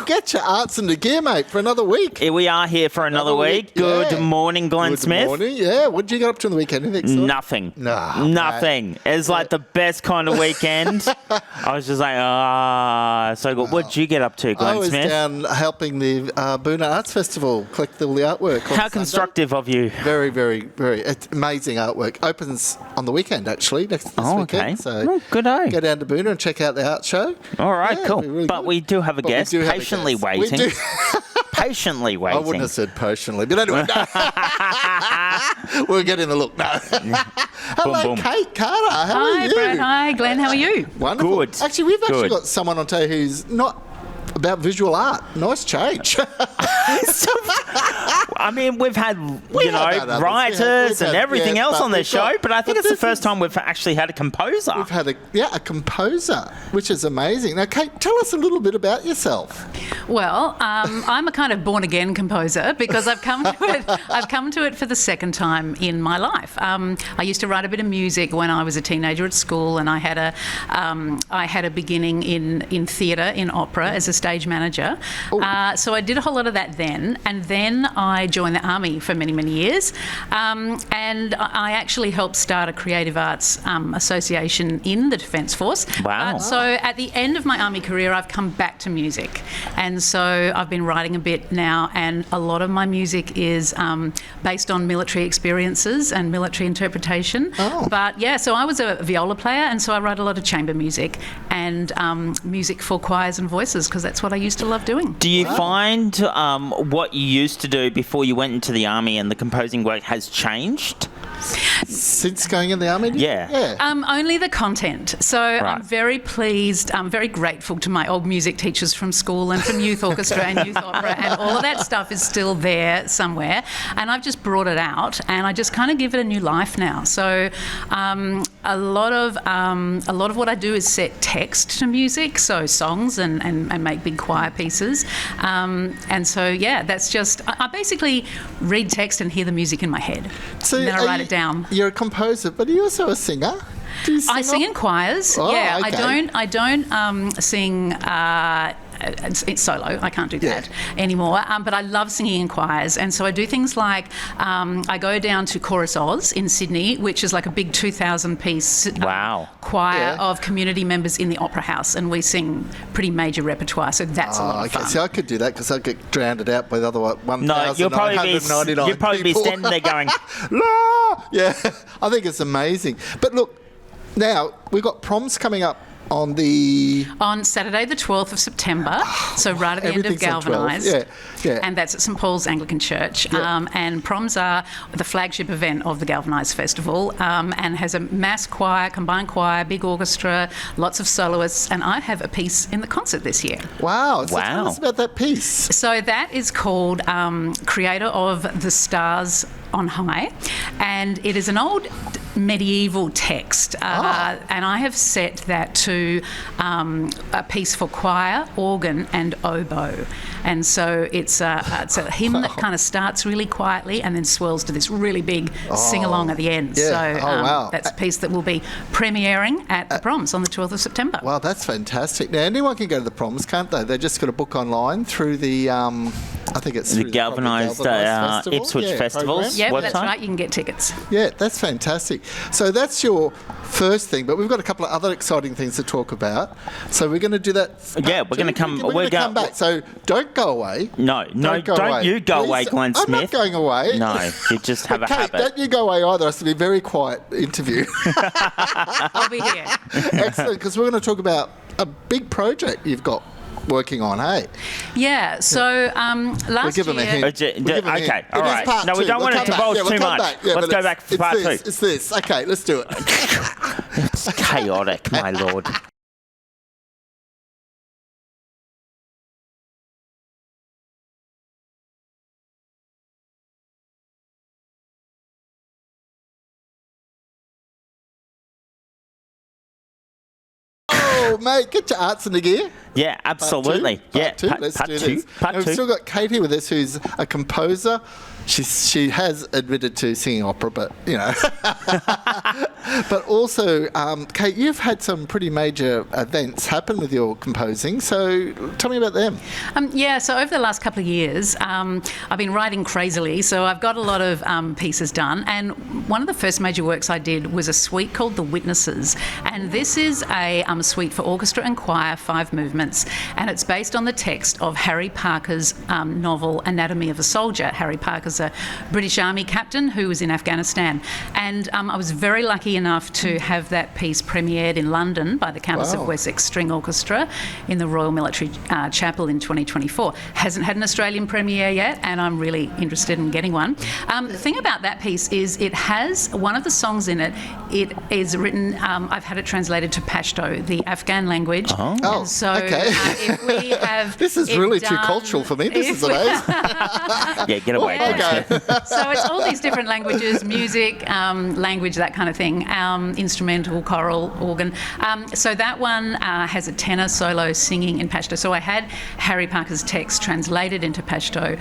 Get your arts into gear, mate, for another week. Here we are here for another week. Good morning, Glenn Smith. Good morning, yeah. What did you get up to on the weekend? Anything? Nothing. Nothing. Mate. It's like the best kind of weekend. I was just like, so good. What did you get up to, Glenn Smith? I was down helping the Boona Arts Festival collect all the artwork. How constructive of you. Very, very, very. It's amazing artwork. Opens on the weekend, actually, this weekend. Okay. So good day. Go down to Boona and check out the art show. All right, cool. Really but good. we do have a guest patiently waiting. Patiently waiting. I wouldn't have said patiently, but anyway, no. We're getting the look. No. Hello, boom. Cate Carter. How are you? Hi, Brett. Hi, Glenn. How are you? Wonderful. Good. Actually, we've actually Good. got someone on today who's not about visual art. Nice change. I mean, we've had, writers and everything else on this show, but I think it's the first time we've actually had a composer. We've had a composer, which is amazing. Now, Cate, tell us a little bit about yourself. Well, I'm a kind of born-again composer because I've come to it. I've come to it for the second time in my life. I used to write a bit of music when I was a teenager at school, and I had a beginning in theatre, in opera, as a stage manager. So I did a whole lot of that then, and then I joined the Army for many, many years, and I actually helped start a creative arts association in the Defence Force. Wow. So at the end of my Army career, I've come back to music, and so I've been writing a bit now, and a lot of my music is based on military experiences and military interpretation. But yeah, so I was a viola player, and so I write a lot of chamber music and music for choirs and voices, because that's what I used to love doing. Do you find what you used to do before you went into the Army and the composing work has changed? Since going in the Army? Yeah. Only the content. So I'm very pleased, I'm very grateful to my old music teachers from school and from youth orchestra and youth opera, and all of that stuff is still there somewhere. And I've just brought it out, and I just kind of give it a new life now. So a lot of what I do is set text to music, so songs and make big choir pieces. And so, yeah, that's just, I basically read text and hear the music in my head. So and then I write it down. You're a composer, but are you also a singer? Do you sing? I sing in choirs. Okay. I don't sing. It's solo. I can't do that anymore. But I love singing in choirs, and so I do things like I go down to Chorus Oz in Sydney, which is like a big 2,000-piece choir of community members in the Opera House, and we sing pretty major repertoire. So that's a lot of fun. See, I could do that because I get drowned out by the other 1,999 you'll probably be standing there going, La! Yeah, I think it's amazing. But look, now we've got proms coming up on Saturday the 12th of September, so right at the end of Galvanised. Yeah. And that's at St Paul's Anglican Church. And proms are the flagship event of the Galvanised Festival, and has a mass choir, combined choir, big orchestra, lots of soloists, and I have a piece in the concert this year. Wow. So tell us about that piece. So that is called Creator of the Stars on High, and it is an old medieval text, and I have set that to a piece for choir, organ and oboe, and so it's a hymn that kind of starts really quietly and then swells to this really big sing-along at the end. That's a piece that will be premiering at the proms on the 12th of September. Wow, that's fantastic. Now anyone can go to the proms, can't they? They've just got to book online through the I think it's the Galvanised Ipswich Festival. Yeah, that's right. You can get tickets. Yeah, that's fantastic. So that's your first thing, but we've got a couple of other exciting things to talk about. So we're going to do that. Yeah, we're going to come. We're going to come back. So don't go away. No, don't you go away, Glenn Smith. I'm not going away. No, you just have a Cate, habit. Don't you go away either. It's going to be a very quiet interview. I'll be here. Excellent, because we're going to talk about a big project you've got working on, hey? Yeah, so last year... Okay, all right. No, we don't want to divulge too much. Let's go back for part two. It's this. Okay, let's do it. It's chaotic, my lord. Oh, mate, get your arts in the gear. Yeah, absolutely. Part two. Let's do this. We've still got Cate here with us, who's a composer, she has admitted to singing opera, but, you know. But also, Kate, you've had some pretty major events happen with your composing, so tell me about them. So over the last couple of years, I've been writing crazily, so I've got a lot of pieces done, and one of the first major works I did was a suite called The Witnesses, and this is a suite for orchestra and choir, 5 movements, and it's based on the text of Harry Parker's novel Anatomy of a Soldier. Harry Parker's a British Army captain who was in Afghanistan, and I was very lucky enough to have that piece premiered in London by the Countess of Wessex String Orchestra in the Royal Military Chapel in 2024. Hasn't had an Australian premiere yet, and I'm really interested in getting one. The thing about that piece is it has one of the songs in it. It is written. I've had it translated to Pashto, the Afghan language. Oh, so okay. If we have this is really too cultural for me. This is amazing. Yeah, get away. Yeah. So it's all these different languages, music, language, that kind of thing, instrumental, choral, organ. So that one has a tenor solo singing in Pashto. So I had Harry Parker's text translated into Pashto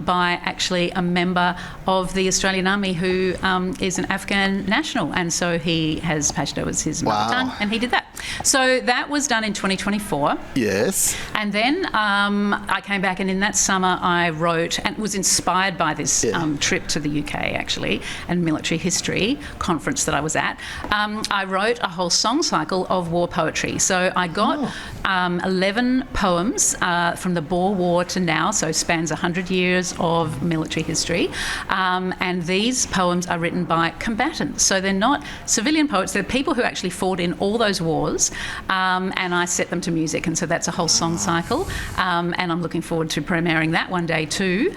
by actually a member of the Australian Army who is an Afghan national, and so he has Pashto as his mother tongue, and he did that. So that was done in 2024. Yes. And then I came back, and in that summer I wrote, and was inspired by this trip to the UK actually, and military history conference that I was at. I wrote a whole song cycle of war poetry. So I got 11 poems from the Boer War to now, so spans 100 years of military history. And these poems are written by combatants. So they're not civilian poets, they're people who actually fought in all those wars. And I set them to music, and so that's a whole song cycle. And I'm looking forward to premiering that one day too.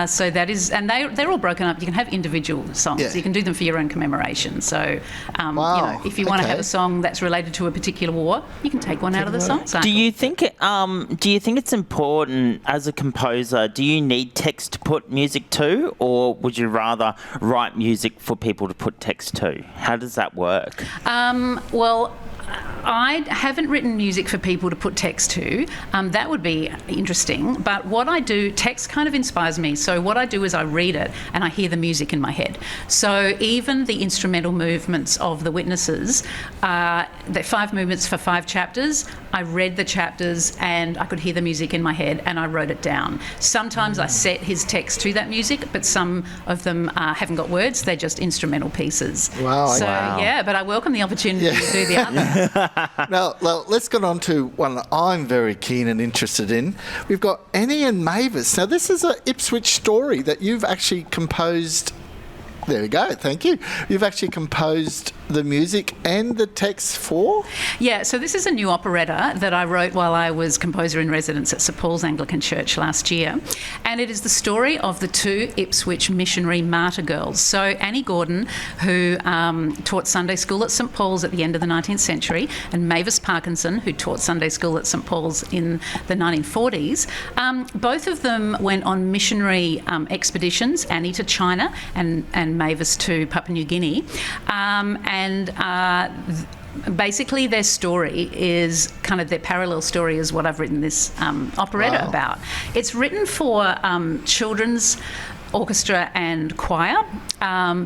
So that is, and they're all broken up. You can have individual songs. Yeah. You can do them for your own commemoration. So, you know, if you want to have a song that's related to a particular war, you can take one out of the song cycle. Do you think it's important as a composer? Do you need text to put music to, or would you rather write music for people to put text to? How does that work? Well, I haven't written music for people to put text to. That would be interesting. But what I do, text kind of inspires me. So what I do is I read it and I hear the music in my head. So even the instrumental movements of The Witnesses, they're 5 movements for 5 chapters. I read the chapters and I could hear the music in my head and I wrote it down. Sometimes I set his text to that music, but some of them haven't got words. They're just instrumental pieces. Wow. So, yeah, but I welcome the opportunity to do the other. Now, let's get on to one that I'm very keen and interested in. We've got Annie and Mavis. Now, this is an Ipswich story that you've actually composed. There we go, thank you. You've actually composed the music and the text for? Yeah, so this is a new operetta that I wrote while I was composer in residence at St Paul's Anglican Church last year. And it is the story of the 2 Ipswich missionary martyr girls. So Annie Gordon, who taught Sunday school at St Paul's at the end of the 19th century, and Mavis Parkinson, who taught Sunday school at St Paul's in the 1940s, both of them went on missionary expeditions, Annie to China and Mavis to Papua New Guinea. Basically their story is kind of their parallel story is what I've written this operetta about. It's written for children's orchestra and choir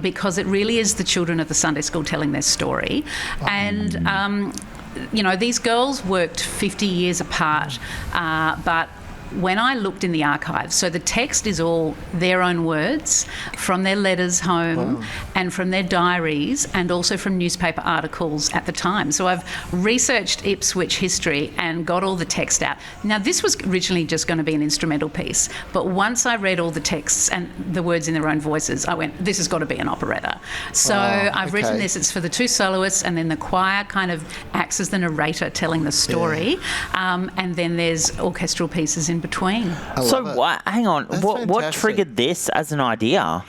because it really is the children of the Sunday school telling their story. And, you know, these girls worked 50 years apart, but when I looked in the archives, so the text is all their own words from their letters home and from their diaries and also from newspaper articles at the time. So I've researched Ipswich history and got all the text out. Now, this was originally just going to be an instrumental piece, but once I read all the texts and the words in their own voices, I went, this has got to be an operetta. So I've written this, it's for the 2 soloists, and then the choir kind of acts as the narrator telling the story, and then there's orchestral pieces in between. So hang on, what triggered this as an idea?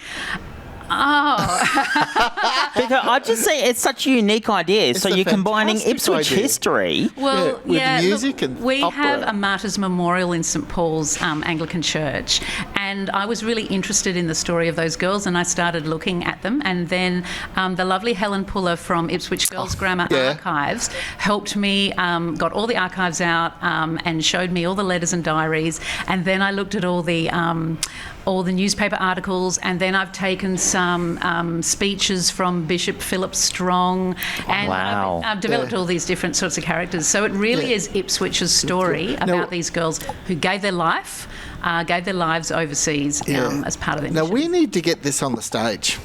Oh. Because I just say it's such a unique idea. It's so you're combining Ipswich history with music and we opera. have a Martyrs Memorial in St Paul's Anglican Church, and And I was really interested in the story of those girls, and I started looking at them. And then the lovely Helen Puller from Ipswich Girls Grammar Archives helped me, got all the archives out and showed me all the letters and diaries. And then I looked at all the newspaper articles, and then I've taken some speeches from Bishop Philip Strong, and I've developed all these different sorts of characters. So it really is Ipswich's story about these girls who gave their lives overseas as part of their mission. Now, we need to get this on the stage.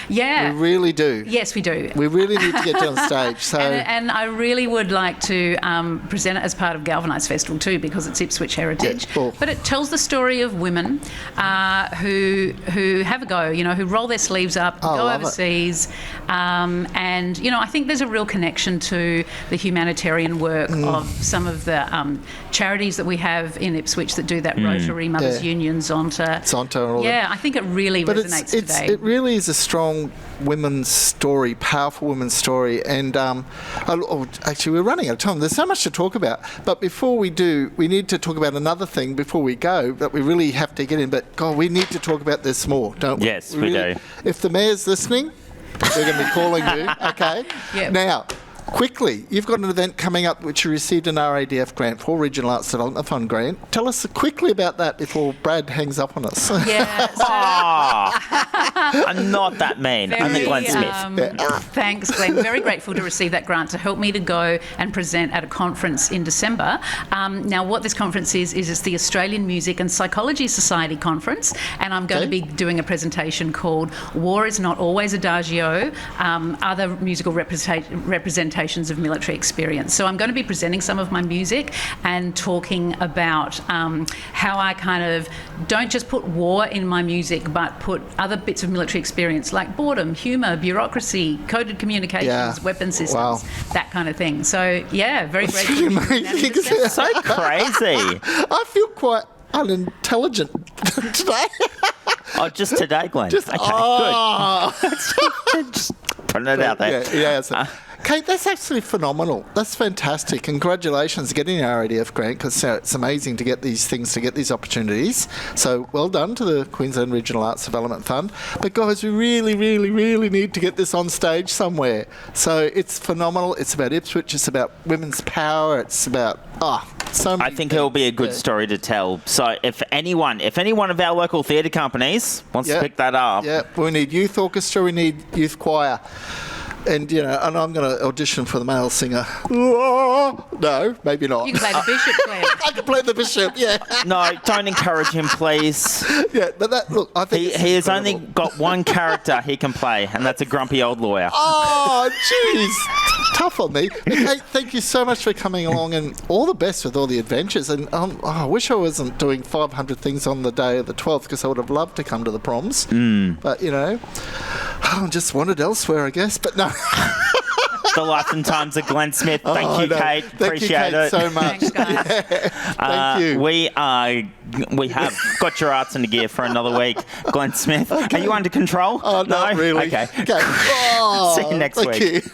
Yeah. We really do. Yes, we do. We really need to get it on stage. So, and I really would like to present it as part of Galvanise Festival too, because it's Ipswich heritage. Yeah, well, but it tells the story of women who have a go, who roll their sleeves up, go overseas. And, I think there's a real connection to the humanitarian work of some of the charities that we have in Ipswich that do that Rotary Mothers Union, Zonta. Yeah, I think it really resonates today. It really is a strong women's story, powerful women's story. And actually, we're running out of time. There's so much to talk about. But before we do, we need to talk about another thing before we go that we really have to get in. But, God, we need to talk about this more, don't we? Yes, we do. If the mayor's listening, we're going to be calling you, okay? Yep. Now, quickly, you've got an event coming up which you received an RADF grant for, Regional Arts Development Fund grant. Tell us quickly about that before Brad hangs up on us. Yeah. I'm not that mean. I'm the Glenn Smith. Thanks, Glenn. Very grateful to receive that grant to help me to go and present at a conference in December. Now, what this conference is it's the Australian Music and Psychology Society Conference, and I'm going to be doing a presentation called War is Not Always Adagio, Other Musical Representations of Military Experience. So I'm going to be presenting some of my music and talking about how I kind of don't just put war in my music, but put other bits of military experience like boredom, humour, bureaucracy, coded communications, weapon systems, that kind of thing. So, very grateful. It's so crazy. I feel quite unintelligent today. Just today, Glenn. Good. Just putting it out there. Kate, that's actually phenomenal. That's fantastic. Congratulations getting an RADF grant, because it's amazing to get these things, to get these opportunities. So well done to the Queensland Regional Arts Development Fund. But guys, we really, really, really need to get this on stage somewhere. So it's phenomenal. It's about Ipswich. It's about women's power. It's about so many I think it'll be a good story to tell. So if any one of our local theatre companies wants to pick that up. Yeah, we need youth orchestra. We need youth choir. And, and I'm going to audition for the male singer. No, maybe not. You can play the bishop, Glenn. I can play the bishop, No, don't encourage him, please. But I think he has only got one character he can play, and that's a grumpy old lawyer. Oh, jeez. Tough on me. Hey, thank you so much for coming along, and all the best with all the adventures. And I wish I wasn't doing 500 things on the day of the 12th, because I would have loved to come to the proms. But, I just wanted elsewhere, I guess. But no. The life and times of Glenn Smith. Thank you, Kate. Appreciate it so much. Thanks, guys. Thank you. We have got your arts in the gear for another week, Glenn Smith. Are you under control? Oh, not really. Okay. See you next week. You.